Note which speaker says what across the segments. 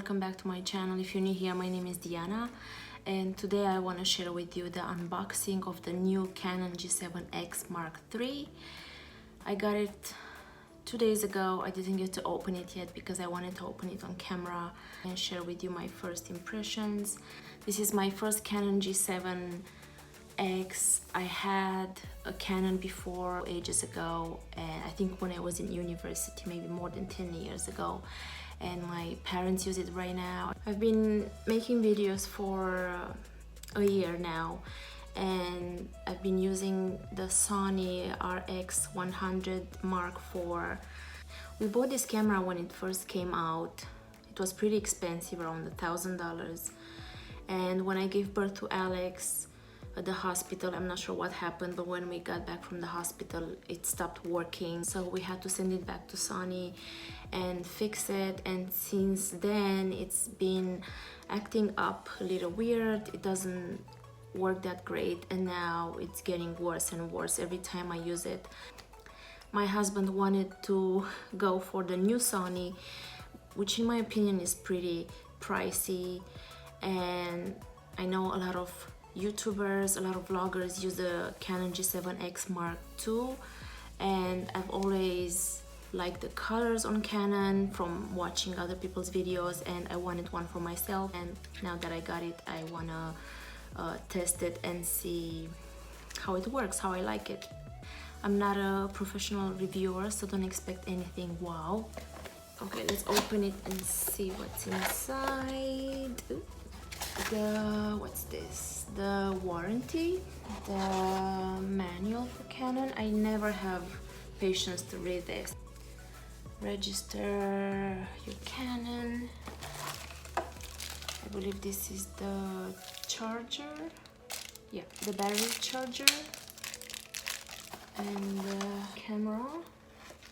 Speaker 1: welcome back to my channel. If you're new here, my name is Diana, and today I want to share with you the unboxing of the new Canon G7X Mark III. I got it 2 days ago. I didn't get to open it yet because I wanted to open it on camera and share with you my first impressions. This is my first Canon G7X. I had a Canon before ages ago, and I think when I was in university, maybe more than 10 years ago, and my parents use it right now. I've been making videos for a year now, and I've been using the Sony RX100 Mark IV. We bought this camera when it first came out. It was pretty expensive, around $1,000. And when I gave birth to Alex at the hospital, I'm not sure what happened, but when we got back from the hospital, it stopped working. So we had to send it back to Sony and fix it. And since then, it's been acting up a little weird. It doesn't work that great, and now it's getting worse and worse every time I use it. My husband wanted to go for the new Sony, which in my opinion is pretty pricey, and I know a lot of YouTubers, a lot of vloggers use the Canon G7X Mark II, and I've always liked the colors on Canon from watching other people's videos, and I wanted one for myself. And now that I got it, I wanna test it and see how it works, how I like it. I'm not a professional reviewer, so don't expect anything wow. Okay, let's open it and see what's inside. What's this? The warranty, the manual for Canon. I never have patience to read this. Register your Canon. I believe this is the charger. Yeah, the battery charger. And the camera.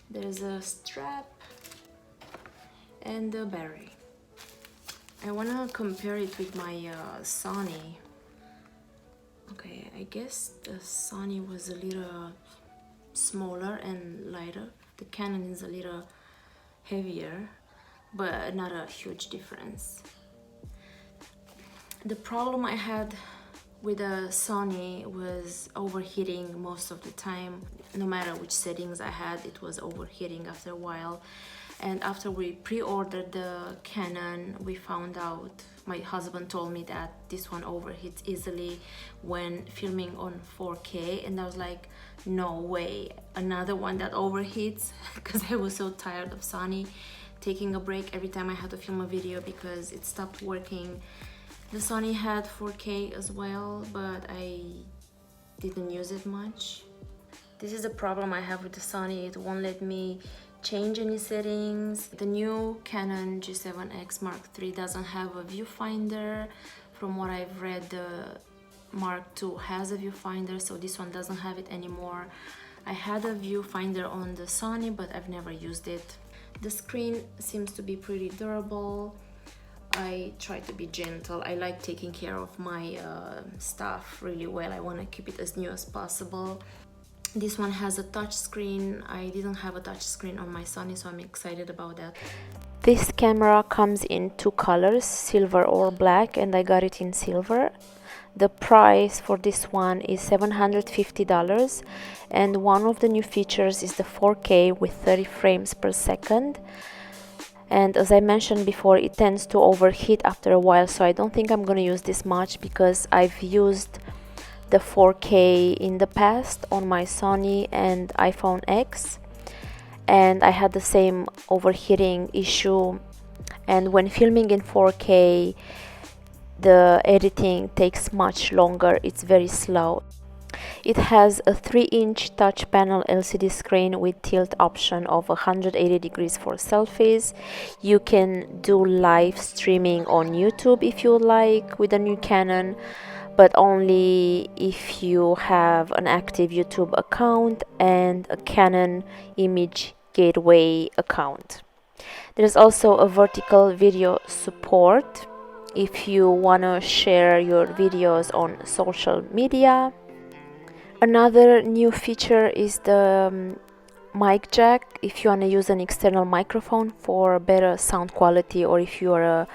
Speaker 1: There's a strap and the battery. I want to compare it with my Sony. Okay, I guess the Sony was a little smaller and lighter. The Canon is a little heavier, but not a huge difference. The problem I had with the Sony was overheating most of the time. No matter which settings I had, it was overheating after a while. And after we pre-ordered the Canon, we found out, my husband told me that this one overheats easily when filming on 4K, and I was like, no way, another one that overheats, because I was so tired of Sony taking a break every time I had to film a video because it stopped working. The Sony had 4K as well, but I didn't use it much. This is a problem I have with the Sony. It won't let me change any settings. The new Canon G7X Mark III doesn't have a viewfinder. From what I've read, the Mark II has a viewfinder, so this one doesn't have it anymore. I had a viewfinder on the Sony, but I've never used it. The screen seems to be pretty durable. I try to be gentle. I like taking care of my stuff really well. I want to keep it as new as possible. This one has a touch screen. I didn't have a touch screen on my Sony, so I'm excited about that. This camera comes in two colors, silver or black, and I got it in silver. The price for this one is $750, and one of the new features is the 4K with 30 frames per second. And as I mentioned before, it tends to overheat after a while, so I don't think I'm gonna use this much because I've used the 4K in the past on my Sony and iPhone X, and I had the same overheating issue. And when filming in 4K, the editing takes much longer. It's very slow. It has a 3-inch touch panel LCD screen with tilt option of 180 degrees for selfies. You can do live streaming on YouTube if you like with the new Canon, but only if you have an active YouTube account and a Canon image gateway account. There's also a vertical video support if you want to share your videos on social media. Another new feature is the mic jack if you want to use an external microphone for better sound quality, or if you are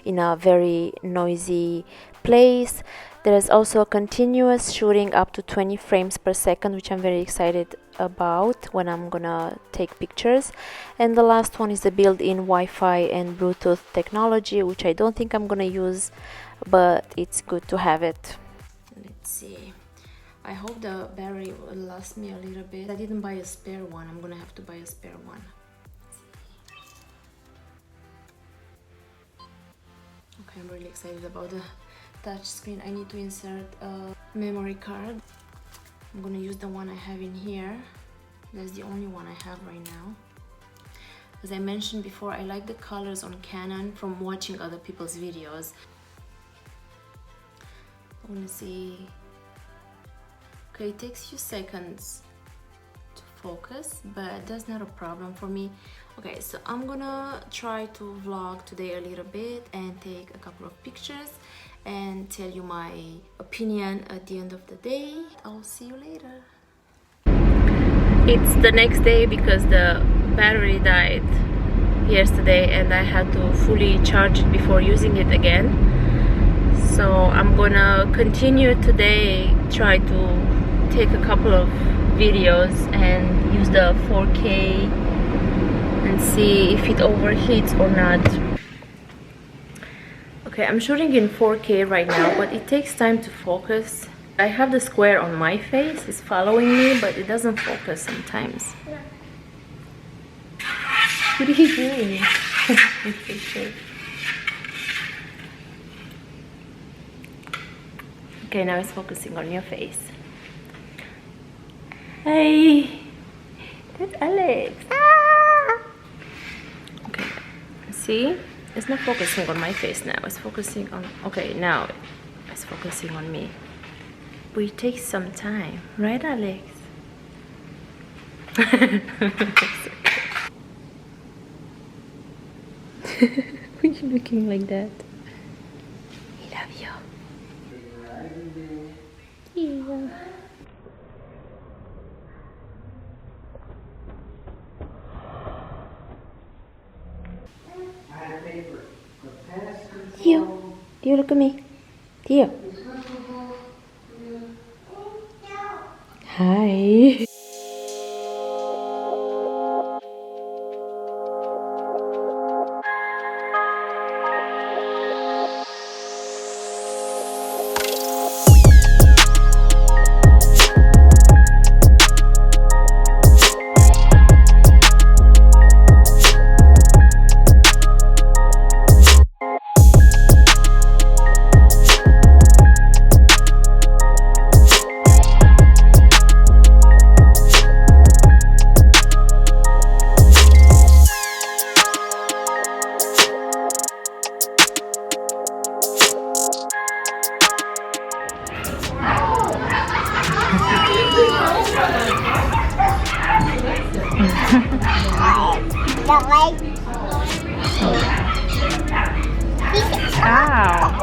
Speaker 1: in a very noisy place. There is also a continuous shooting up to 20 frames per second, which I'm very excited about when I'm gonna take pictures. And the last one is the built-in Wi-Fi and Bluetooth technology, which I don't think I'm gonna use, but it's good to have it. Let's see. I hope the battery will last me a little bit. I didn't buy a spare one. I'm gonna have to buy a spare one. Okay, I'm really excited about the touch screen. I need to insert a memory card. I'm gonna use the one I have in here. That's the only one I have right now. As I mentioned before, I like the colors on Canon from watching other people's videos. I wanna see. Okay, it takes a few seconds to focus, but that's not a problem for me. Okay, so I'm gonna try to vlog today a little bit and take a couple of pictures and tell you my opinion at the end of the day. I'll see you later. It's the next day because the battery died yesterday and I had to fully charge it before using it again. So I'm gonna continue today, try to take a couple of videos and use the 4K and see if it overheats or not. Okay, I'm shooting in 4K right now, but it takes time to focus. I have the square on my face, it's following me, but it doesn't focus sometimes. What are you doing? Okay, now it's focusing on your face. Hey, that's Alex. Ah! Okay, see? It's not focusing on my face now. It's focusing on... Okay, now it's focusing on me. But it takes some time. Right, Alex? Why are you looking like that? I love you. Yeah. Theo, Theo, look at me. Theo. Hi. Ow.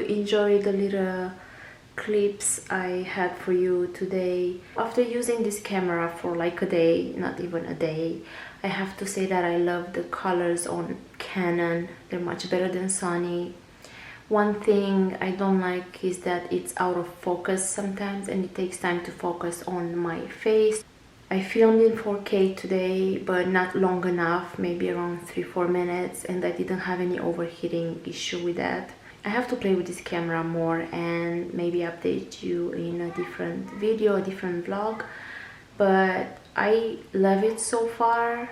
Speaker 1: Enjoy the little clips I had for you today. After using this camera for like a day, not even a day, I have to say that I love the colors on Canon. They're much better than Sony. One thing I don't like is that it's out of focus sometimes and it takes time to focus on my face. I filmed in 4K today, but not long enough, maybe around 3-4 minutes, and I didn't have any overheating issue with that. I have to play with this camera more and maybe update you in a different video, a different vlog, but I love it so far.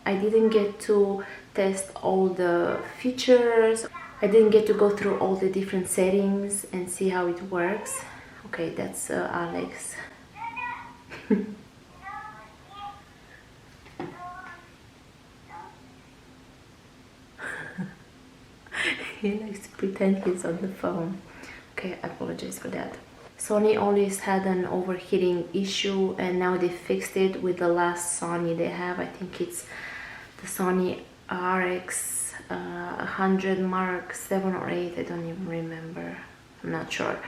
Speaker 1: I didn't get to test all the features. I didn't get to go through all the different settings and see how it works. Okay, that's Alex. He likes to pretend he's on the phone. Okay, I apologize for that. Sony always had an overheating issue and now they fixed it with the last Sony they have. I think it's the Sony RX 100 Mark 7 or 8. I don't even remember. I'm not sure.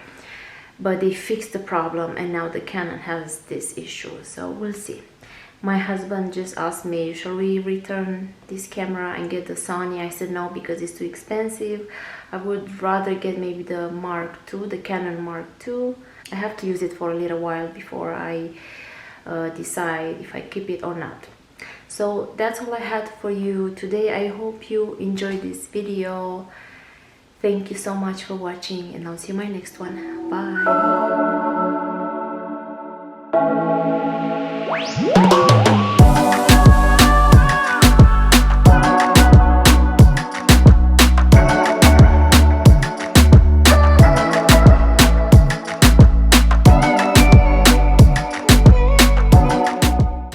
Speaker 1: But they fixed the problem and now the Canon has this issue. So we'll see. My husband just asked me, shall we return this camera and get the Sony? I said no, because it's too expensive. I would rather get maybe the Mark II, the Canon Mark II. I have to use it for a little while before I decide if I keep it or not. So that's all I had for you today. I hope you enjoyed this video. Thank you so much for watching and I'll see you in my next one. Bye.